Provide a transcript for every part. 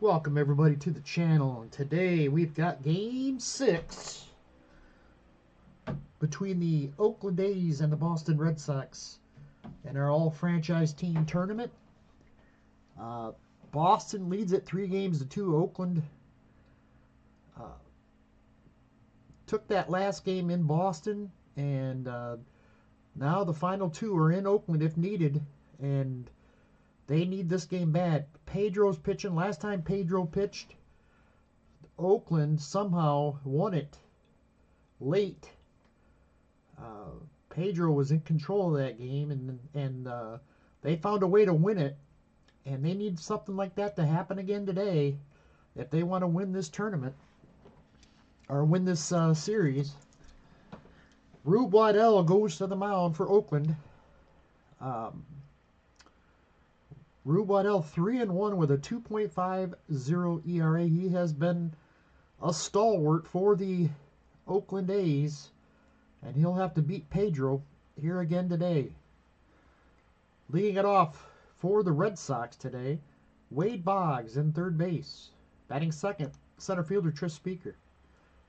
Welcome everybody to the channel, and today we've got Game 6 between the Oakland A's and the Boston Red Sox in our all-franchise team tournament. Boston leads it 3-2. Oakland took that last game in Boston, and now the final two are in Oakland if needed, and they need this game bad. Pedro's pitching. Last time Pedro pitched, Oakland somehow won it late. Pedro was in control of that game, and they found a way to win it. And they need something like that to happen again today if they want to win this tournament or win this series. RUBE WADDELL goes to the mound for Oakland. RUBE WADDELL 3-1 with a 2.50 ERA. He has been a stalwart for the Oakland A's, and he'll have to beat Pedro here again today. Leading it off for the Red Sox today, Wade Boggs in third base. Batting second, center fielder Tris Speaker.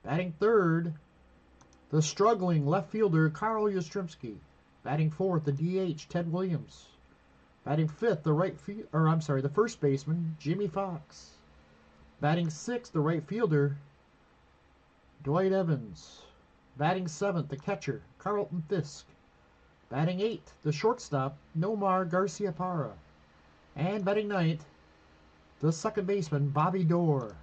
Batting third, the struggling left fielder Carl Yastrzemski. Batting fourth, the DH Ted Williams. Batting fifth, the first baseman, Jimmy Fox. Batting sixth, the right fielder, Dwight Evans. Batting seventh, the catcher, Carlton Fisk. Batting eighth, the shortstop, Nomar Garciaparra. And batting ninth, the second baseman, Bobby Doerr.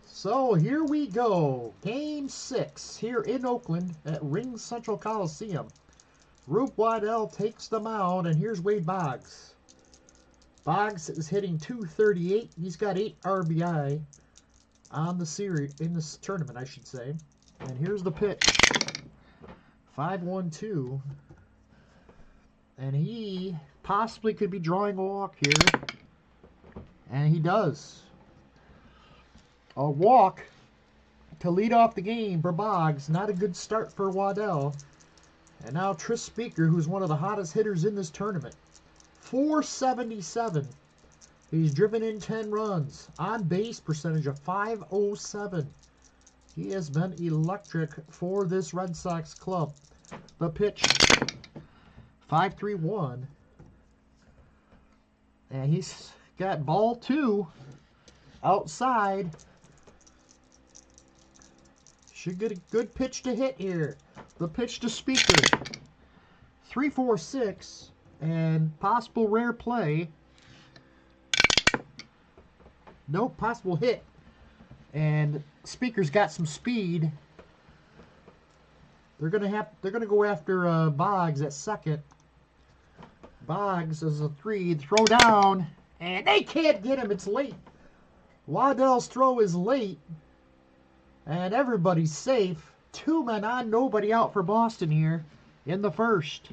So here we go. Game 6 here in Oakland at Ring Central Coliseum. RUBE WADDELL takes the mound, and here's Wade Boggs. Boggs is hitting .238. He's got 8 RBI on the series, in this tournament, I should say. And here's the pitch. 5-1-2. And he possibly could be drawing a walk here. And he does. A walk to lead off the game for Boggs. Not a good start for WADDELL. And now Tris Speaker, who's one of the hottest hitters in this tournament. .477. He's driven in 10 runs. On base percentage of .507. He has been electric for this Red Sox club. The pitch, 5-3-1. And he's got ball 2 outside. Should get a good pitch to hit here. The pitch to Speaker, 3-4-6, and possible rare play. No possible hit, and Speaker's got some speed. They're gonna go after Boggs at second. Boggs is a 3, throw down, and they can't get him. It's late. WADDELL's throw is late, and everybody's safe. 2 men on, nobody out for Boston here in the first.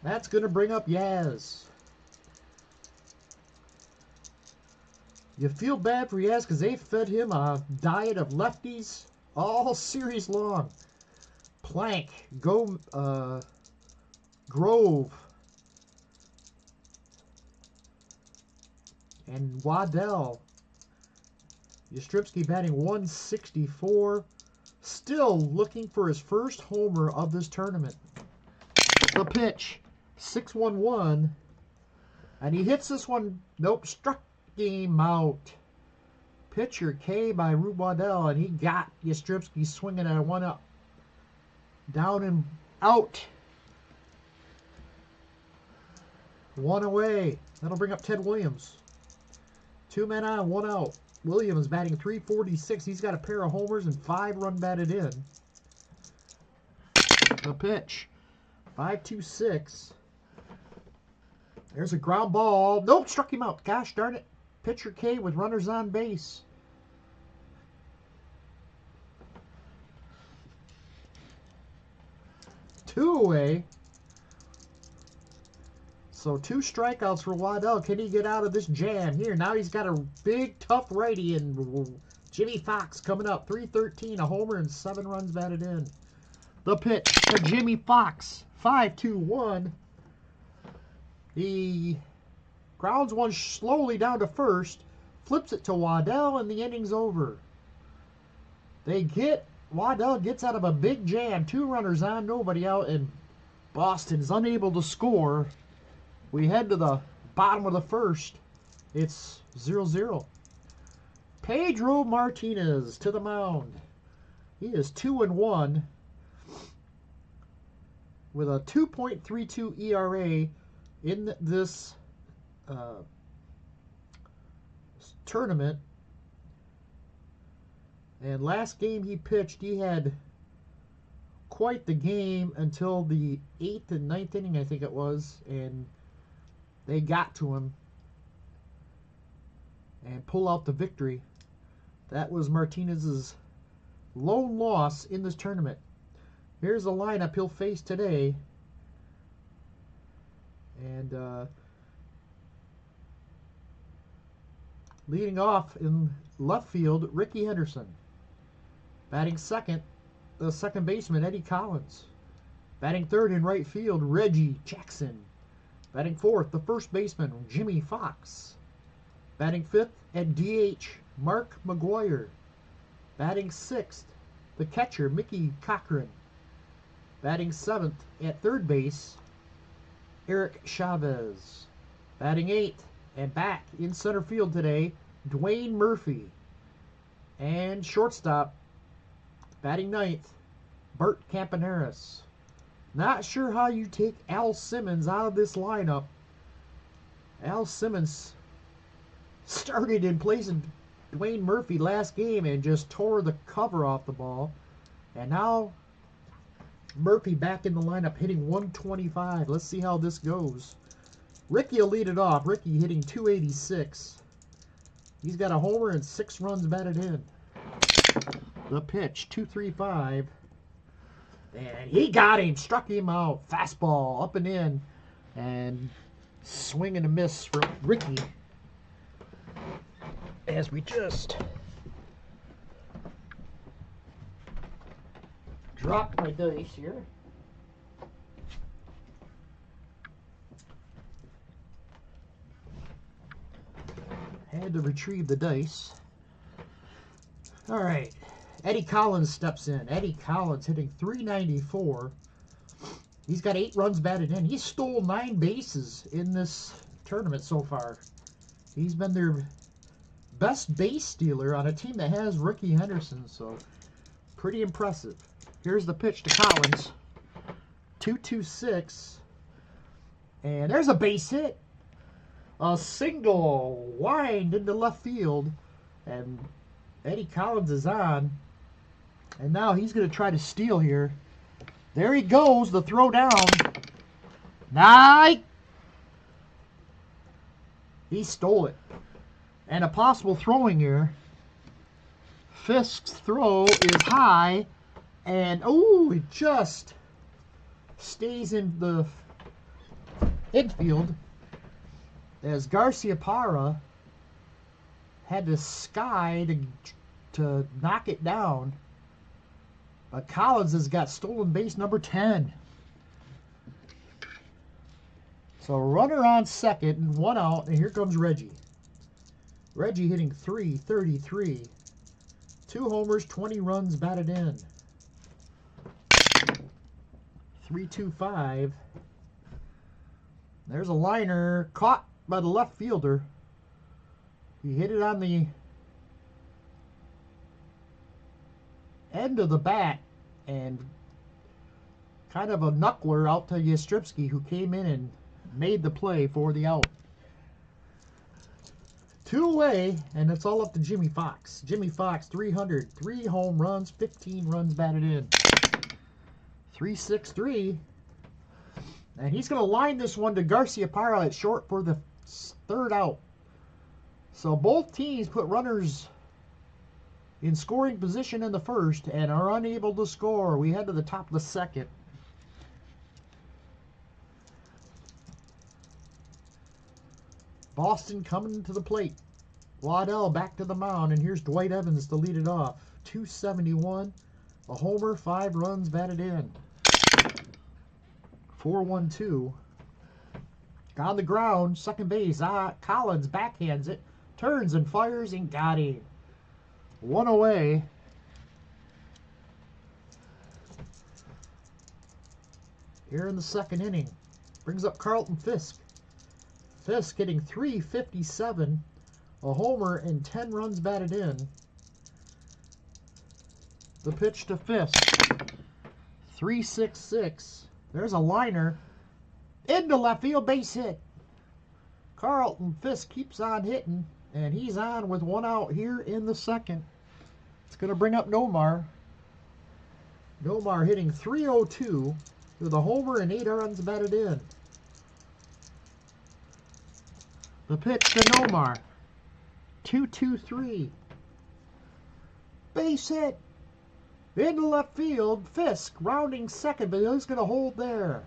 That's going to bring up Yaz. You feel bad for Yaz because they fed him a diet of lefties all series long. Plank, Grove, and WADDELL. Yastrzemski batting .164. Still looking for his first homer of this tournament. The pitch, 6-1-1. And he hits this one. Nope, struck him out. Pitcher K by RUBE WADDELL, and he got Yastrzemski swinging at a 1-up. Down and out. 1 away. That'll bring up Ted Williams. 2 men on, 1 out. Williams batting .346. He's got a pair of homers and 5 run batted in. The pitch, 5-2-6. There's a ground ball. Nope, struck him out. Gosh darn it. Pitcher K with runners on base. Two-away. So 2 strikeouts for Waddell. Can he get out of this jam here? Now he's got a big, tough righty, and Jimmy Fox coming up. 313, a homer, and 7 runs batted in. The pitch to Jimmy Fox. 5-2-1. He grounds one slowly down to first. Flips it to Waddell, and the inning's over. Waddell gets out of a big jam. 2 runners on, nobody out, and Boston's unable to score. We head to the bottom of the first. It's 0-0. Pedro Martinez to the mound. He is 2-1 with a 2.32 ERA in this tournament. And last game he pitched, he had quite the game until the 8th and 9th inning, I think it was, and they got to him and pull out the victory. That was Martinez's lone loss in this tournament. Here's the lineup he'll face today. And leading off in left field, Ricky Henderson. Batting second, the second baseman, Eddie Collins. Batting third in right field, Reggie Jackson. Batting fourth, the first baseman, Jimmy Fox. Batting fifth at DH, Mark McGuire. Batting sixth, the catcher, Mickey Cochran. Batting seventh at third base, Eric Chavez. Batting eighth and back in center field today, Dwayne Murphy. And shortstop, batting ninth, Bert Campaneris. Not sure how you take Al Simmons out of this lineup. Al Simmons started in place of Dwayne Murphy last game and just tore the cover off the ball. And now Murphy back in the lineup hitting 125. Let's see how this goes. Ricky will lead it off. Ricky hitting 286. He's got a homer and 6 runs batted in. The pitch, 2-3-5. And he got him, struck him out. Fastball up and in. And swing and a miss for Ricky. As we just dropped my dice here. Had to retrieve the dice. All right. Eddie Collins steps in. Eddie Collins hitting 394. He's got 8 runs batted in. He stole 9 bases in this tournament so far. He's been their best base stealer on a team that has Ricky Henderson, so pretty impressive. Here's the pitch to Collins. 2-2-6. And there's a base hit. A single wind into left field. And Eddie Collins is on. And now he's going to try to steal here. There he goes, the throw down. Night. He stole it. And a possible throwing here. Fisk's throw is high. And, oh, it just stays in the infield. As Garcia Parra had to sky to knock it down. But Collins has got stolen base number 10. So runner on second and 1 out, and here comes Reggie. Reggie hitting 333. 2 homers, 20 runs batted in. 3-2-5. There's a liner caught by the left fielder. He hit it on the end of the bat and kind of a knuckler out to Yastrzemski, who came in and made the play for the out. 2 away, and it's all up to Jimmy Fox. Jimmy Fox, 300, 3 home runs, 15 runs batted in. 3-6-3. And he's going to line this one to Garcia Parra at short for the 3rd out. So both teams put runners in scoring position in the first and are unable to score. We head to the top of the second. Boston coming to the plate. Waddell back to the mound, and here's Dwight Evans to lead it off. 271, a homer, 5 runs batted in. 4-1-2. On the ground, second base. Collins backhands it, turns and fires, and got him. 1 away. Here in the second inning. Brings up Carlton Fisk. Fisk hitting .357, a homer, and 10 runs batted in. The pitch to Fisk. 3-6-6. There's a liner. Into left field, base hit. Carlton Fisk keeps on hitting, and he's on with 1 out here in the second. It's going to bring up Nomar. Nomar hitting .302 with a homer and 8 runs batted in. The pitch to Nomar. 2-2-3. Base hit. Into left field. Fisk rounding second, but he's going to hold there.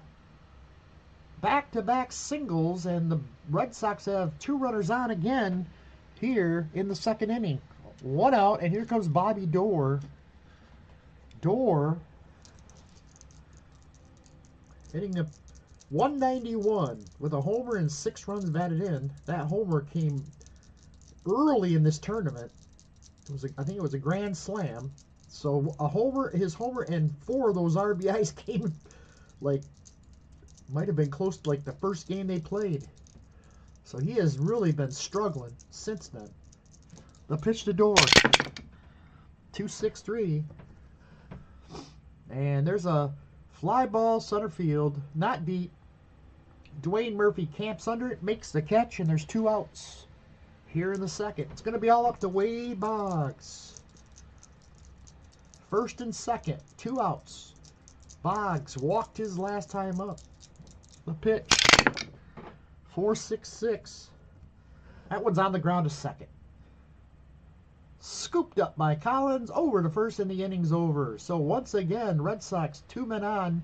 Back-to-back singles, and the Red Sox have 2 runners on again here in the second inning. 1 out, and here comes Bobby Doerr. Doerr hitting a .191 with a homer and 6 runs batted in. That homer came early in this tournament. I think it was a grand slam. So his homer, and 4 of those RBIs came like, might have been close to like the first game they played. So he has really been struggling since then. The pitch to Doerr. 2-6-3. And there's a fly ball center field, not deep. Dwayne Murphy camps under it, makes the catch, and there's 2 outs here in the second. It's going to be all up to Wade Boggs. First and second, 2 outs. Boggs walked his last time up. The pitch. 4-6-6. That one's on the ground to second. Scooped up by Collins, over to first, and the inning's over. So once again, Red Sox 2 men on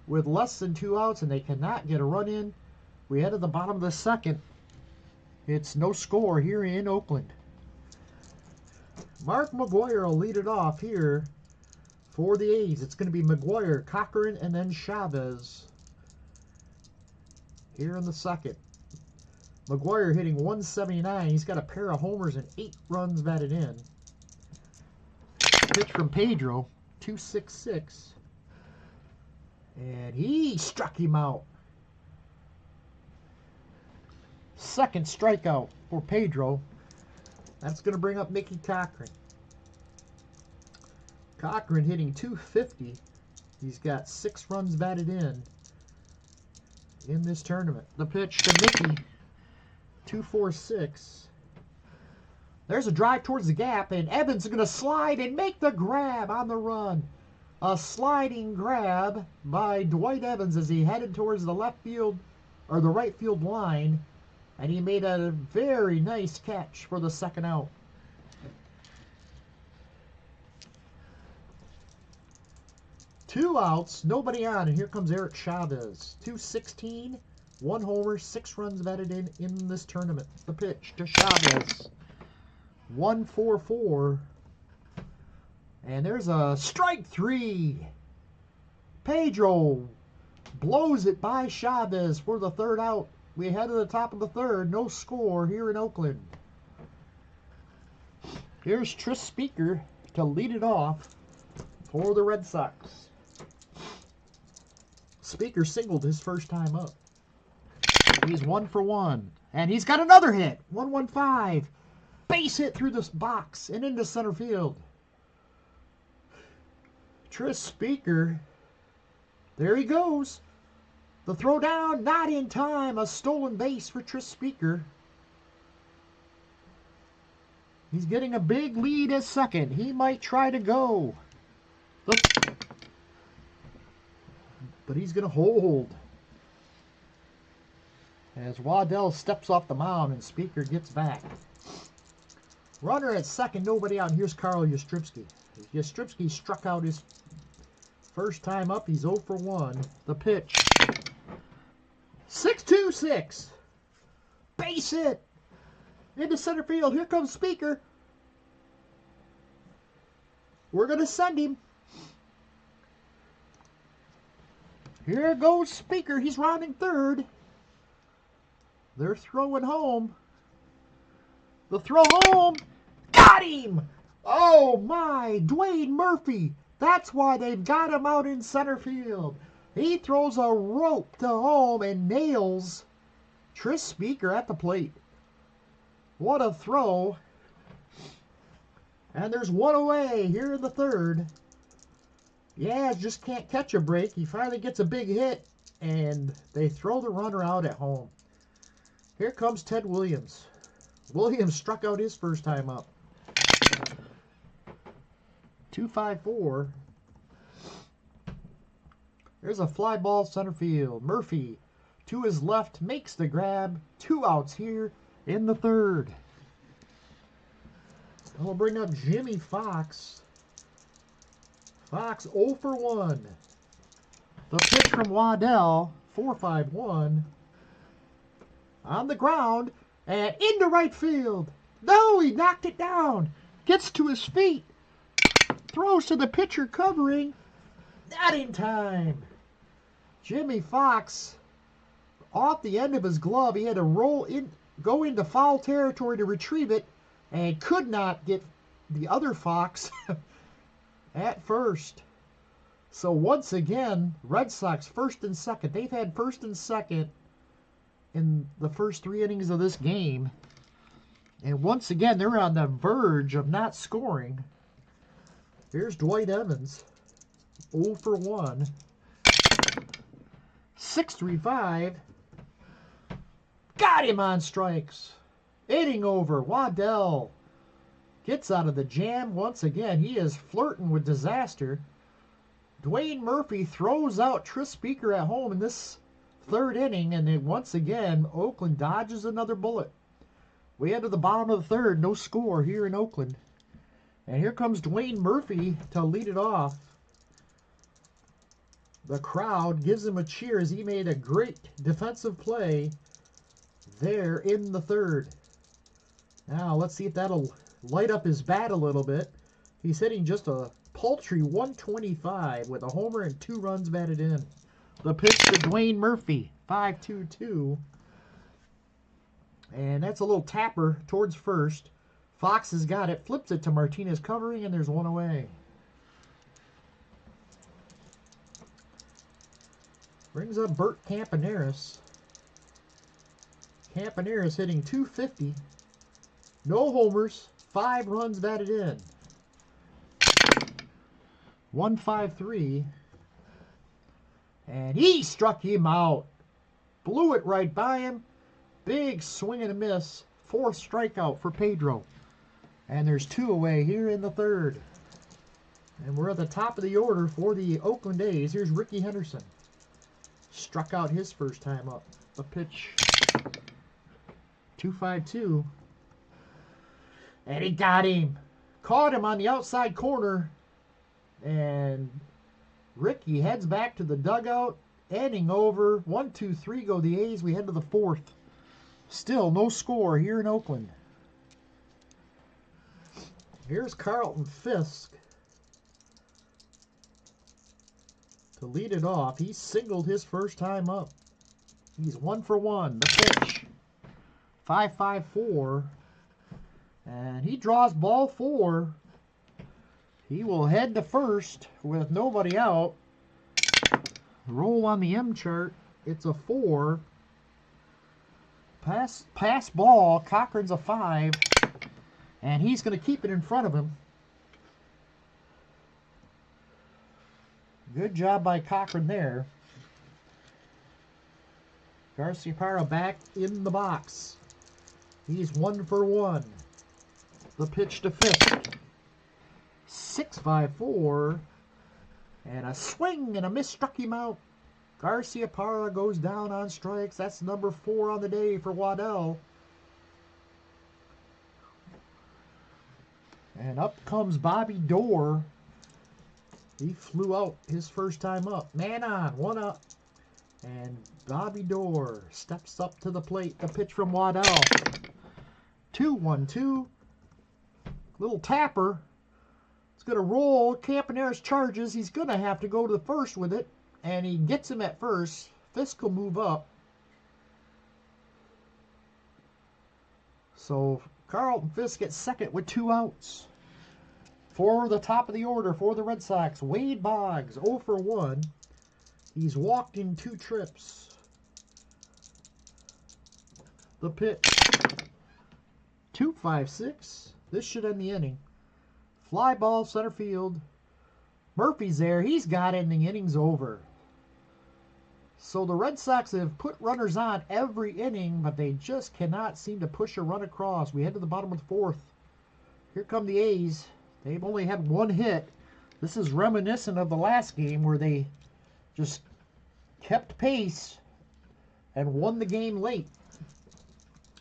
with less than 2 outs, and they cannot get a run in. We head to the bottom of the second. It's no score here in Oakland. Mark McGwire will lead it off here for the A's. It's going to be McGwire, Cochran, and then Chavez here in the second. McGwire hitting .179. He's got a pair of homers and 8 runs batted in. Pitch from Pedro. 2-6-6. And he struck him out. Second strikeout for Pedro. That's going to bring up Mickey Cochran. Cochran hitting .250. He's got 6 runs batted in this tournament. The pitch to Mickey. 2-4-6. There's a drive towards the gap, and Evans is going to slide and make the grab on the run. A sliding grab by Dwight Evans as he headed towards the left field, or the right field line, and he made a very nice catch for the second out. Two outs, nobody on, and here comes Eric Chavez. 2-16, 1 homer, 6 runs batted in this tournament. The pitch to Chavez. 1-4-4. And there's a strike 3. Pedro blows it by Chavez for the 3rd out. We head to the top of the 3rd. No score here in Oakland. Here's Tris Speaker to lead it off for the Red Sox. Speaker singled his first time up. He's 1 for 1. And he's got another hit. 1-1-5. Base hit through this box and into center field. Tris Speaker. There he goes. The throw down, not in time. A stolen base for Tris Speaker. He's getting a big lead at second. He might try to go. But he's going to hold. as Waddell steps off the mound and Speaker gets back. Runner at second, nobody out. And here's Carl Yastrzemski. Yastrzemski struck out his first time up. He's 0 for 1. The pitch. 6-2-6. Base hit. Into center field. Here comes Speaker. We're going to send him. Here goes Speaker. He's rounding third. They're throwing home. The throw home. Got him! Oh my, Dwayne Murphy. That's why they've got him out in center field. He throws a rope to home and nails Tris Speaker at the plate. What a throw. And there's one away here in the third. Yeah, just can't catch a break. He finally gets a big hit, and they throw the runner out at home. Here comes Ted Williams. Williams struck out his first time up. 2-5-4. There's a fly ball center field. Murphy to his left makes the grab. 2 outs here in the third. We'll bring up Jimmy Fox. Fox 0 for 1. The pitch from Waddell. 4-5-1. On the ground. And into right field. No, he knocked it down. Gets to his feet. Throws to the pitcher covering. Not in time. Jimmy Fox, off the end of his glove, he had to go into foul territory to retrieve it, and could not get the other Fox at first. So once again, Red Sox first and second. They've had first and second in the first 3 innings of this game. And once again, they're on the verge of not scoring. Here's Dwight Evans. 0 for 1. 6-3-5. Got him on strikes. Inning over. Waddell gets out of the jam once again. He is flirting with disaster. Dwayne Murphy throws out Tris Speaker at home in this third inning, and then once again, Oakland dodges another bullet. We head to the bottom of the third. No score here in Oakland. And here comes Dwayne Murphy to lead it off. The crowd gives him a cheer as he made a great defensive play there in the third. Now, let's see if that'll light up his bat a little bit. He's hitting just a paltry 125 with a homer and 2 runs batted in. The pitch to Dwayne Murphy, 5-2-2. And that's a little tapper towards first. Fox has got it, flips it to Martinez covering, and there's 1 away. Brings up Bert Campaneris. Campaneris hitting 250. No homers, 5 runs batted in. 1-5-3. And he struck him out. Blew it right by him. Big swing and a miss. 4th strikeout for Pedro. And there's 2 away here in the third. And we're at the top of the order for the Oakland A's. Here's Ricky Henderson. Struck out his first time up. The pitch. 2-5-2. And he got him. Caught him on the outside corner. And Ricky heads back to the dugout. Inning over. 1-2-3 go the A's. We head to the 4th. Still no score here in Oakland. Here's Carlton Fisk to lead it off. He singled his first time up. He's 1 for 1. The pitch. 5-5-4. And he draws ball 4. He will head to first with nobody out. Roll on the M chart. It's a 4. Pass ball. Cochran's a 5. And he's going to keep it in front of him. Good job by Cochran there. Garciaparra back in the box. He's 1 for 1. The pitch to Fisk. 6-5-4. And a swing and a miss struck him out. Garciaparra goes down on strikes. That's number 4 on the day for Waddell. And up comes Bobby Doerr. He flew out his first time up. Man on, 1 up. And Bobby Doerr steps up to the plate. The pitch from Waddell. 2-1-2. Little tapper. It's going to roll. Campaneris charges. He's going to have to go to the first with it. And he gets him at first. Fisk will move up. So Carlton Fisk gets second with 2 outs. For the top of the order for the Red Sox, Wade Boggs, 0 for 1. He's walked in 2 trips. The pitch. 2-5-6. This should end the inning. Fly ball center field. Murphy's there. He's got it, and the inning's over. So the Red Sox have put runners on every inning, but they just cannot seem to push a run across. We head to the bottom of the 4th. Here come the A's. They've only had 1 hit. This is reminiscent of the last game where they just kept pace and won the game late.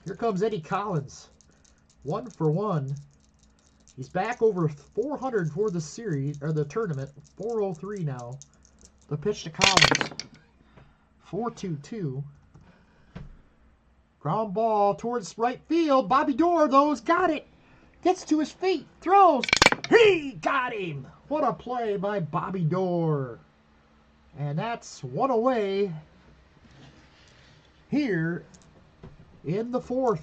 Here comes Eddie Collins. 1 for 1. He's back over 400 for the series, or the tournament. 403 now. The pitch to Collins. 4-2-2. Ground ball towards right field. Bobby Doerr, though, got it. Gets to his feet. Throws. He got him. What a play by Bobby Doerr. And that's 1 away here in the 4th.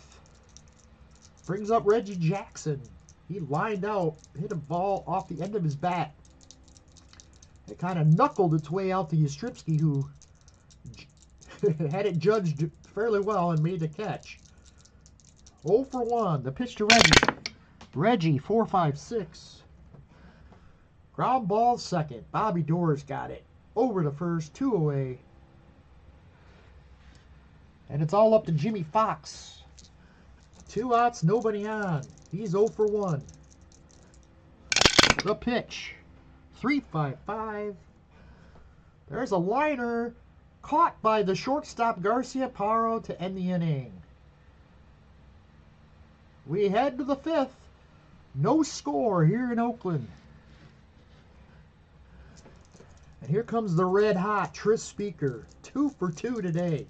Brings up Reggie Jackson. He lined out, hit a ball off the end of his bat. It kind of knuckled its way out to Yastrzemski, who had it judged fairly well and made the catch. 0 for 1. The pitch to Reggie. Reggie, 4-5-6. Ground ball second. Bobby Doerr's got it. Over to first, 2 away. And it's all up to Jimmy Fox. 2 outs, nobody on. He's 0 for 1. The pitch. 3-5-5. There's a liner caught by the shortstop Garciaparra to end the inning. We head to the 5th. No score here in Oakland. And here comes the red-hot Tris Speaker. 2 for 2 today.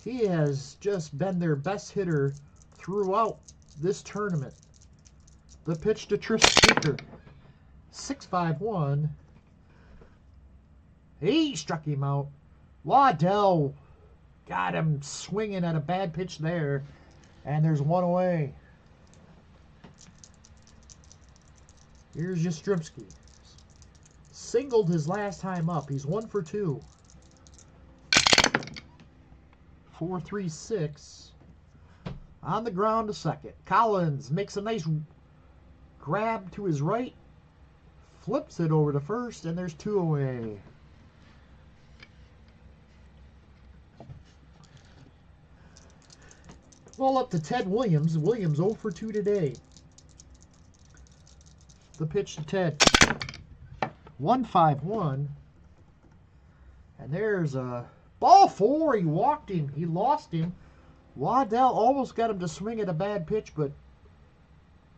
He has just been their best hitter throughout this tournament. The pitch to Tris Speaker. 6-5-1. He struck him out. Waddell got him swinging at a bad pitch there. And there's 1 away. Here's Yastrzemski. Singled his last time up. He's 1 for 2. 4-3-6. On the ground to second. Collins makes a nice grab to his right. Flips it over to first, and there's 2 away. Well, up to Ted Williams. Williams 0 for 2 today. The pitch to Ted. 1-5-1. And there's a ball 4. He walked him. He lost him. Waddell almost got him to swing at a bad pitch, but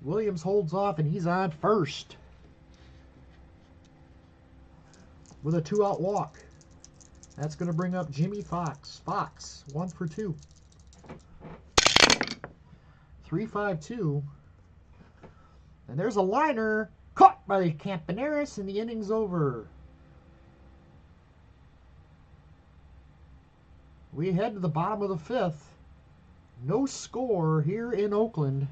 Williams holds off, and he's on first with a 2-out walk. That's going to bring up Jimmy Fox. Fox, 1 for 2. 3-5-2. And there's a liner caught by Campaneris, and the inning's over. We head to the bottom of the 5th. No score here in Oakland.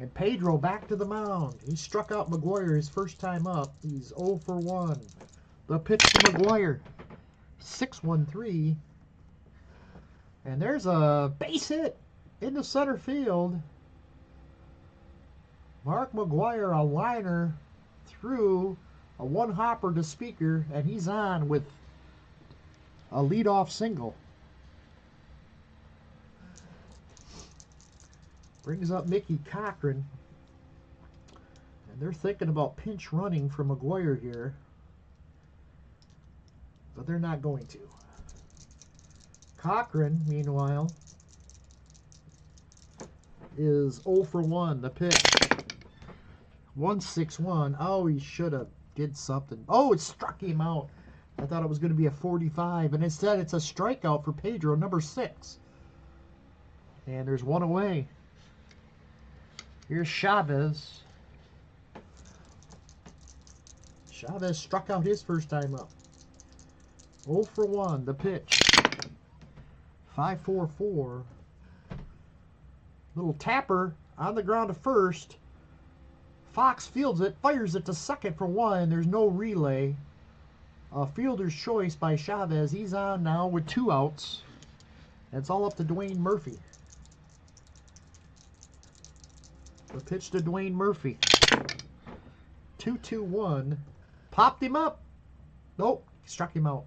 And Pedro back to the mound. He struck out McGuire his first time up. He's 0 for 1. The pitch to McGuire. 6-1-3. And there's a base hit into center field. Mark McGuire, a liner through a 1-hopper to Speaker, and he's on with a leadoff single. Brings up Mickey Cochran. And they're thinking about pinch running for McGuire here. but they're not going to. Cochran, meanwhile, is 0 for 1. The pitch. 161. Oh, he should have did something. Oh, it struck him out. I thought it was going to be a 45, and instead it's a strikeout for Pedro, number 6. And there's one away. Here's Chavez. Chavez struck out his first time up. 0 for 1. The pitch. 5-4-4. Little tapper on the ground to first. Fox fields it, fires it to second for 1. There's no relay. A fielder's choice by Chavez. He's on now with 2 outs. It's all up to Dwayne Murphy. The pitch to Dwayne Murphy. 2-2-1. Popped him up. Nope, struck him out.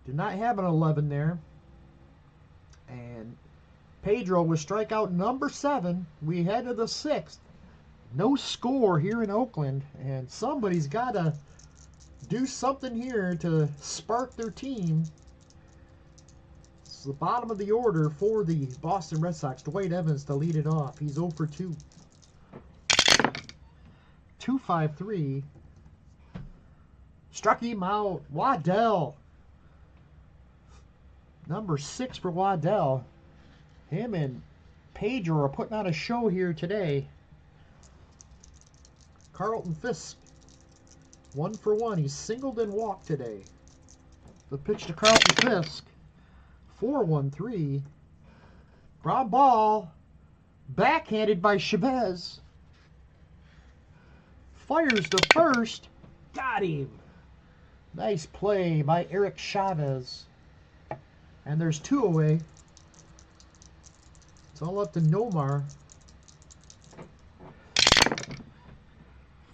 Did not have an 11 there. And Pedro with strikeout number 7. We head to the 6th. No score here in Oakland. And somebody's got to do something here to spark their team. It's the bottom of the order for the Boston Red Sox. Dwight Evans to lead it off. He's 0 for 2. 2-5-3. Struck him out. Waddell. Number 6 for Waddell. Him and Pedro are putting on a show here today. Carlton Fisk. 1 for 1. He's singled and walked today. The pitch to Carlton Fisk. 4-1-3. Ground ball. Backhanded by Chavez. Fires to first. Got him. Nice play by Eric Chavez. And there's 2 away. It's all up to Nomar.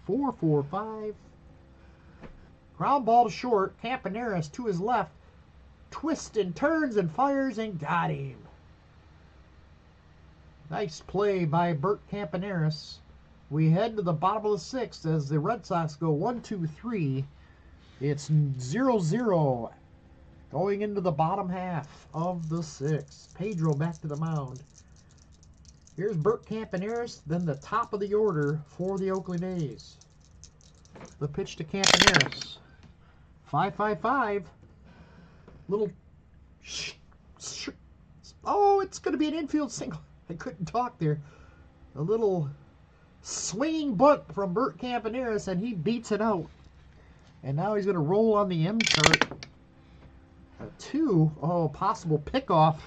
4-4-5. Ground ball to short. Campaneris to his left. Twists and turns and fires and got him. Nice play by Bert Campaneris. We head to the bottom of the 6th as the Red Sox go 1-2-3. It's 0-0 going into the bottom half of the 6th. Pedro back to the mound. Here's Bert Campaneris, then the top of the order for the Oakland A's. The pitch to Campaneris. 5-5-5. Little... Oh, it's going to be an infield single. I couldn't talk there. A little swinging bunt from Bert Campaneris, and he beats it out. And now he's going to roll on the M chart. A 2. Oh, possible pickoff.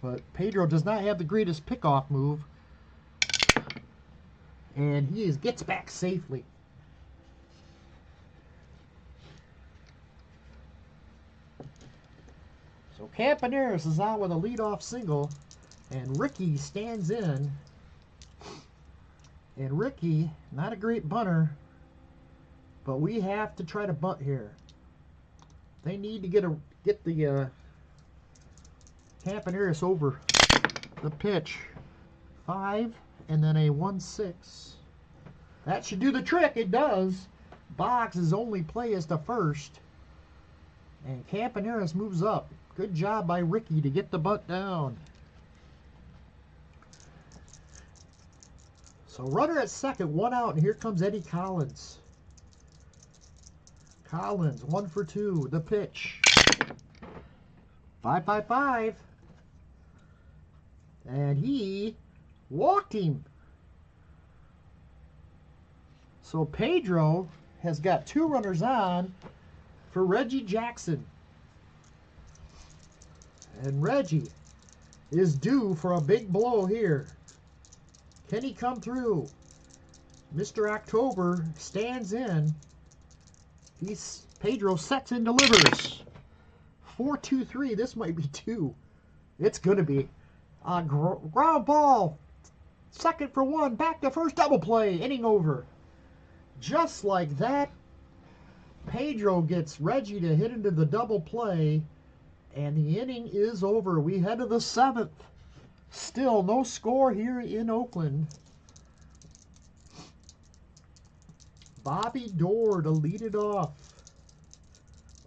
But Pedro does not have the greatest pickoff move. And he gets back safely. So Campaneris is out with a leadoff single. And Ricky stands in. And Ricky, not a great bunter. But we have to try to bunt here. They need to get the Campaneris over. The pitch. 5 and then a 1-6. That should do the trick. It does. Box's only play is to first. And Campaneris moves up. Good job by Ricky to get the bunt down. So runner at second, 1 out, and here comes Eddie Collins. Collins, 1 for 2. The pitch. 5-5-5. And he walked him. So Pedro has got 2 runners on for Reggie Jackson. And Reggie is due for a big blow here. Can he come through? Mr. October stands in. Pedro sets and delivers. 4-2-3. This might be 2. It's going to be a ground ball. Second for 1. Back to first. Double play. Inning over. Just like that, Pedro gets Reggie to hit into the double play. And the inning is over. We head to the 7th. Still no score here in Oakland. Bobby Doerr to lead it off.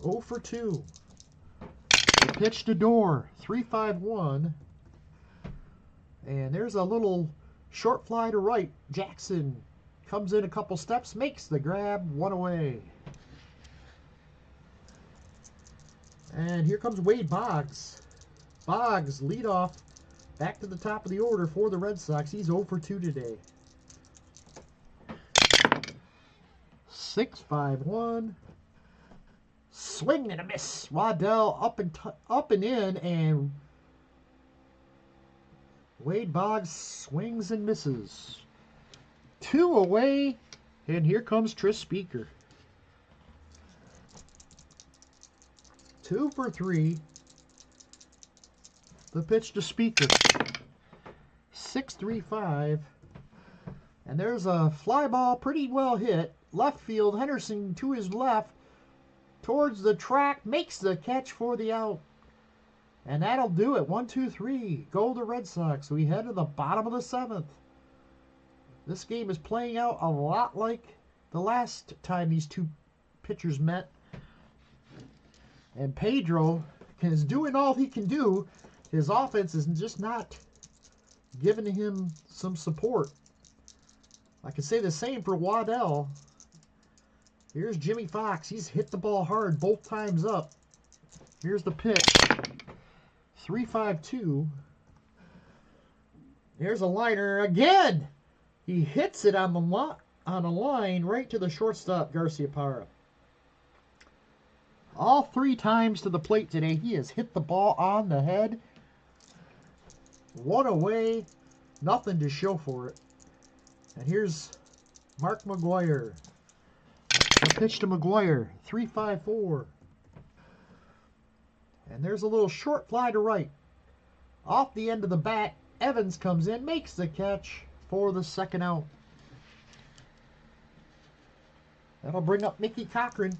0 for 2. The pitch to Doerr. 3-5-1. And there's a little short fly to right. Jackson comes in a couple steps, makes the grab, 1 away. And here comes Wade Boggs. Boggs, lead off, back to the top of the order for the Red Sox. He's 0 for 2 today. 6-5-1. Swing and a miss. Waddell up and in, and Wade Boggs swings and misses. 2 away, and here comes Tris Speaker. 2 for 3. The pitch to Speaker. 6-3-5. And there's a fly ball, pretty well hit. Left field, Henderson to his left, towards the track, makes the catch for the out. And that'll do it. 1, 2, 3. Go the Red Sox. We head to the bottom of the 7th. This game is playing out a lot like the last time these two pitchers met. And Pedro is doing all he can do. His offense is just not giving him some support. I can say the same for Waddell. Here's Jimmy Fox. He's hit the ball hard both times up. Here's the pitch. 3-5-2. There's a liner again. He hits it on the line right to the shortstop, Garciaparra. All 3 times to the plate today. He has hit the ball on the head. 1 away. Nothing to show for it. And here's Mark McGuire. The pitch to McGuire. 3-5-4. And there's a little short fly to right. Off the end of the bat, Evans comes in, makes the catch for the second out. That'll bring up Mickey Cochran.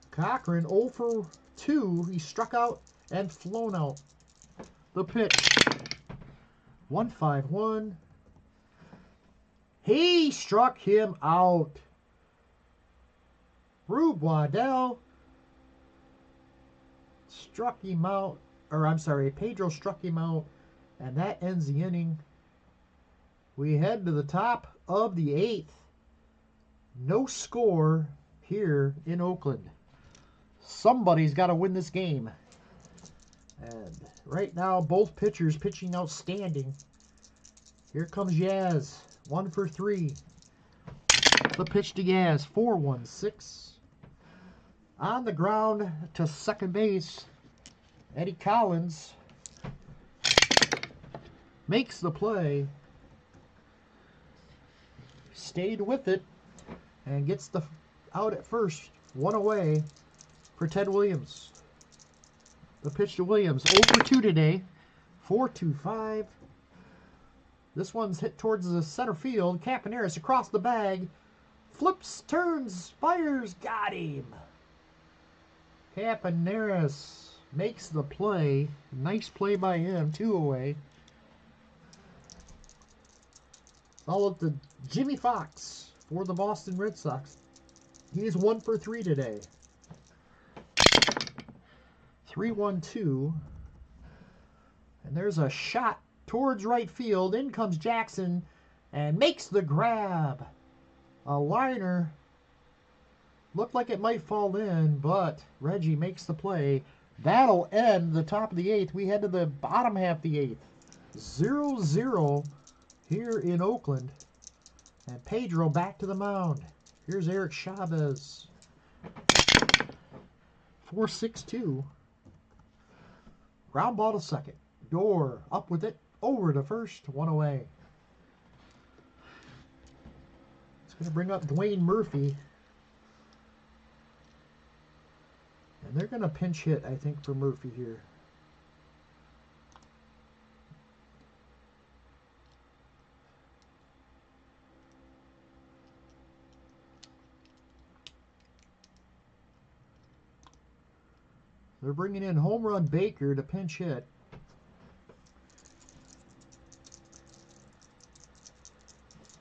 Cochran 0 for 2. He struck out and flown out. The pitch. 1-5-1. He struck him out. Rube Waddell struck him out. Or I'm sorry, Pedro struck him out. And that ends the inning. We head to the top of the 8th. No score here in Oakland. Somebody's got to win this game. And right now, both pitchers pitching outstanding. Here comes Yaz. 1 for 3. The pitch to Yaz. 4-1-6. On the ground to second base. Eddie Collins makes the play. Stayed with it. And gets the out at first. 1 away for Ted Williams. The pitch to Williams. 0 for 2 today. 4-2-5. This one's hit towards the center field. Campaneris across the bag. Flips, turns, fires. Got him. Campaneris makes the play. Nice play by him. 2 away. Followed to Jimmy Fox for the Boston Red Sox. He is 1 for 3 today. 3-1-2. And there's a shot towards right field. In comes Jackson and makes the grab. A liner. Looked like it might fall in, but Reggie makes the play. That'll end the top of the 8th. We head to the bottom half of the 8th. 0-0 here in Oakland. And Pedro back to the mound. Here's Eric Chavez. 4-6-2. Ground ball to second. Doerr up with it. Over to first. 1 away. It's going to bring up Dwayne Murphy. And they're going to pinch hit, I think, for Murphy here. They're bringing in home run Baker to pinch hit.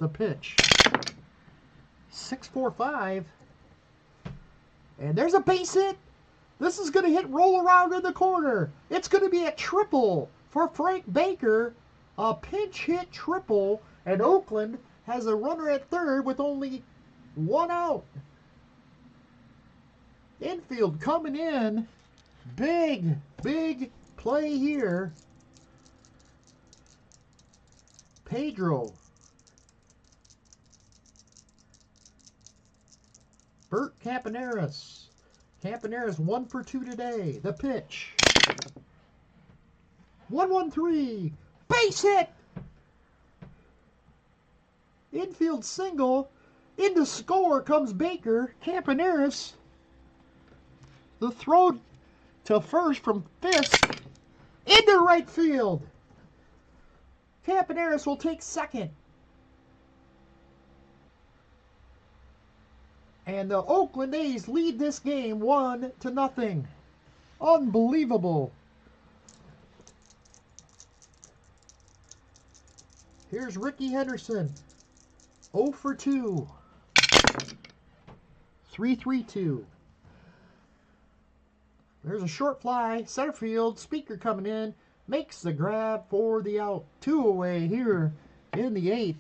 The pitch. 6-4-5. And there's a base hit. This is going to hit roll around in the corner. It's going to be a triple for Frank Baker. A pinch hit triple. And Oakland has a runner at third with only one out. Infield coming in. Big, big play here. PEDRO. Bert Campaneris. Campaneris 1 for 2 today. The pitch. 1-1-3. Base hit. Infield single. Into score comes Baker. Campaneris. The throw to first from Fisk. Into right field. Campaneris will take second. And the Oakland A's lead this game 1-0. Unbelievable. Here's Ricky Henderson. 0 for 2. 3-3-2. There's a short fly. Center field. Speaker coming in. Makes the grab for the out. 2 away here in the 8th.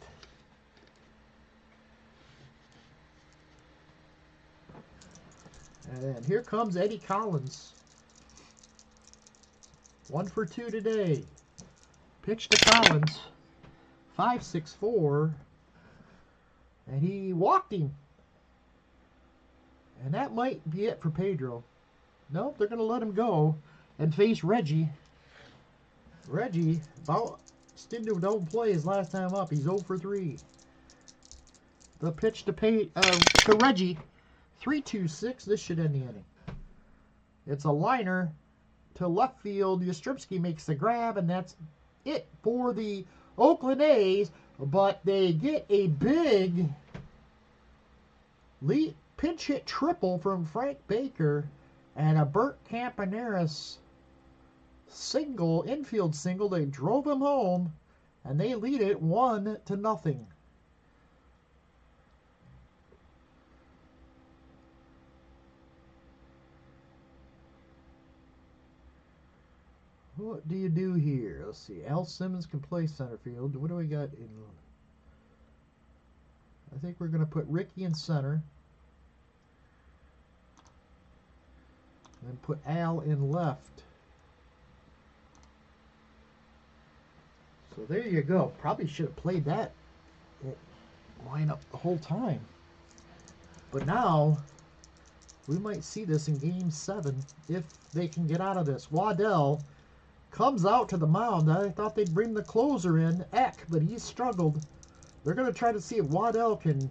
And here comes Eddie Collins. 1 for 2 today. Pitch to Collins. 5-6-4. And he walked him. And that might be it for PEDRO. Nope, they're going to let him go and face Reggie. Reggie don't play his last time up. He's 0 for 3. The pitch to Reggie. 3-2-6. This should end the inning. It's a liner to left field. Yastrzemski makes the grab, and that's it for the Oakland A's. But they get a big pinch hit triple from Frank Baker and a Bert Campaneris single, infield single. They drove him home, and they lead it 1-0. What do you do here? Let's see. Al Simmons can play center field. What do we got in? I think we're going to put Ricky in center. Then put Al in left. So there you go. Probably should have played that lineup the whole time. But now we might see this in Game 7 if they can get out of this. Waddell comes out to the mound. I thought they'd bring the closer in, Eck, but he's struggled. They're going to try to see if Waddell can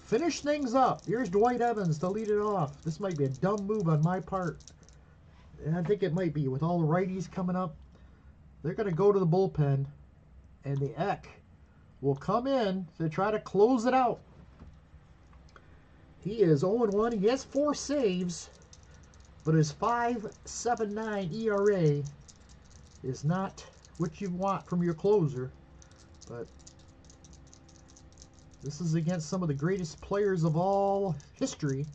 finish things up. Here's Dwight Evans to lead it off. This might be a dumb move on my part. And I think it might be with all the righties coming up. They're going to go to the bullpen, and the Eck will come in to try to close it out. He is 0-1. He has 4 saves. But his 5.79 ERA is not what you want from your closer. But this is against some of the greatest players of all history.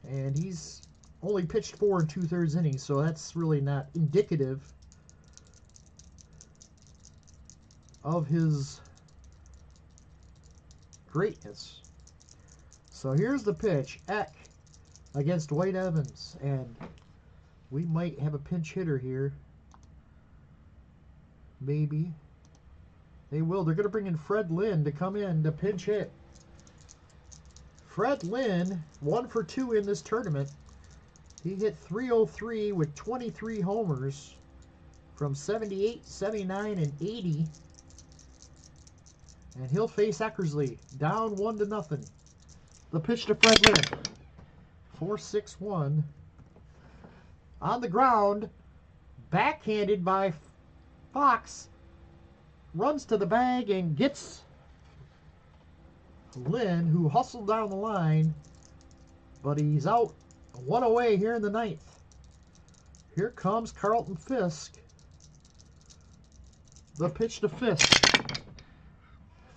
And he's only pitched 4 2/3 innings, so that's really not indicative of his greatness. So here's the pitch. Eck against Dwight Evans, and we might have a pinch hitter here. Maybe. They will. They're going to bring in Fred Lynn to come in to pinch hit. Fred Lynn, 1 for 2 in this tournament. He hit .303 with 23 homers from 78, 79, and 80. And he'll face Eckersley, down 1-0. The pitch to Fred Lynn. 4-6-1. On the ground, backhanded by Fox. Runs to the bag and gets Lynn, who hustled down the line. But he's out 1 away here in the 9th. Here comes Carlton Fisk. The pitch to Fisk.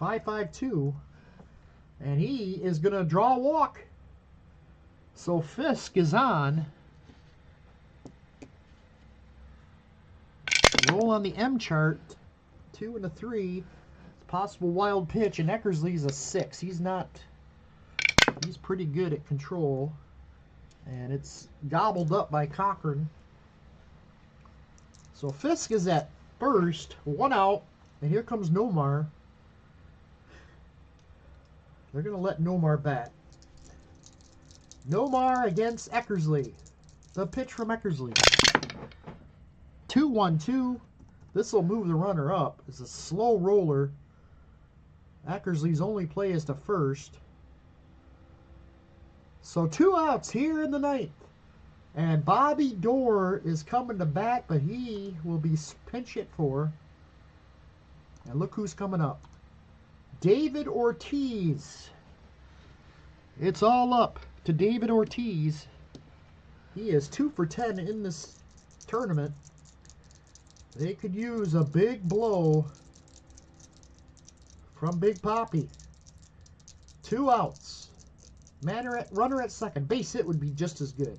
5-5-2. And he is going to draw a walk. So Fisk is on. Roll on the M chart. 2 and a 3. Possible wild pitch. And Eckersley's a 6. He's pretty good at control. And it's gobbled up by Cochran. So Fisk is at first. 1 out. And here comes Nomar. They're going to let Nomar bat. Nomar against Eckersley. The pitch from Eckersley. 2-1-2. This will move the runner up. It's a slow roller. Eckersley's only play is to first. So 2 outs here in the 9th. And Bobby Doerr is coming to bat, but he will be pinch hit for. And look who's coming up. David Ortiz. It's all up to David Ortiz. He is 2 for 10 in this tournament. They could use a big blow from Big Papi. 2 outs. Runner at second. Base hit would be just as good.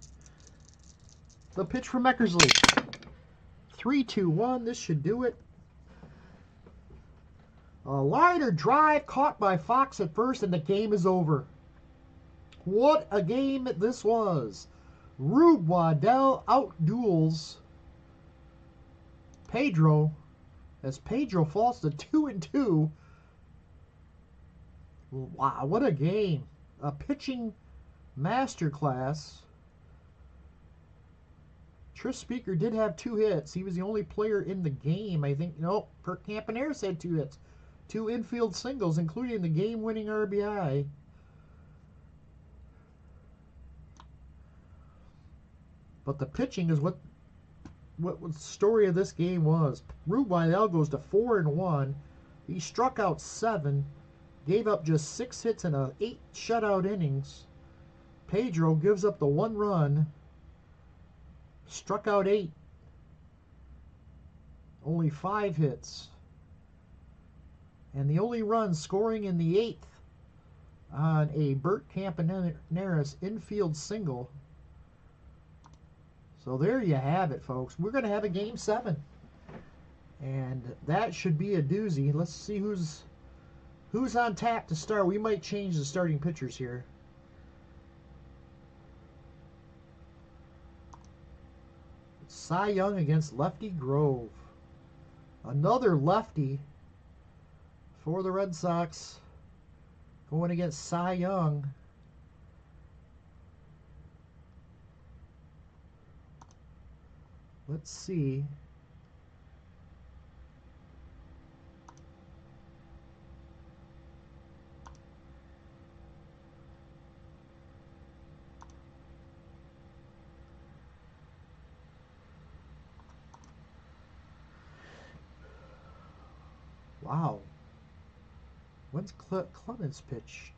The pitch from Eckersley. 3-2-1. This should do it. A liner drive caught by Fox at first, and the game is over. What a game this was. Rube Waddell out-duels Pedro as Pedro falls to 2-2. Wow, what a game. A pitching masterclass. Tris Speaker did have 2 hits. He was the only player in the game, I think. No, Perk Campaneris had 2 hits. 2 infield singles, including the game-winning RBI. But the pitching is what the story of this game was. Rube Waddell goes to 4-1. He struck out 7. Gave up just 6 hits in 8 shutout innings. Pedro gives up the 1 run. Struck out 8. Only 5 hits. And the only run scoring in the 8th on a Bert Campaneris infield single. So there you have it, folks. We're going to have a Game 7. And that should be a doozy. Let's see who's on tap to start. We might change the starting pitchers here. Cy Young against Lefty Grove. Another lefty for the Red Sox going against Cy Young. Let's see. Wow. When's Clemens pitched?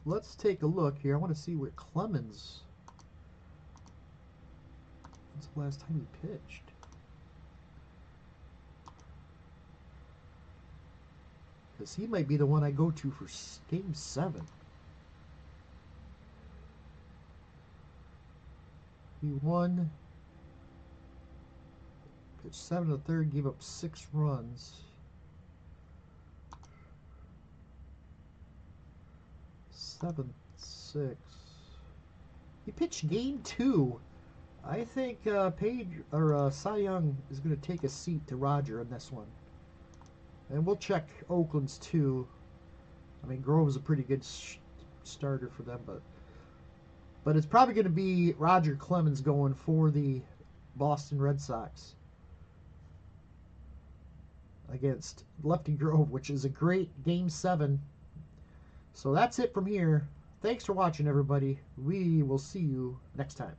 Let's take a look here. I want to see where Clemens. When's the last time he pitched? Because he might be the one I go to for Game 7. He won. Pitched 7 1/3, gave up 6 runs. 7-6. He pitched Game 2. I think Cy Young is going to take a seat to Roger in this one. And we'll check Oakland's too. I mean, Grove's a pretty good starter for them, but it's probably going to be Roger Clemens going for the Boston Red Sox against Lefty Grove, which is a great Game 7. So that's it from here. Thanks for watching, everybody. We will see you next time.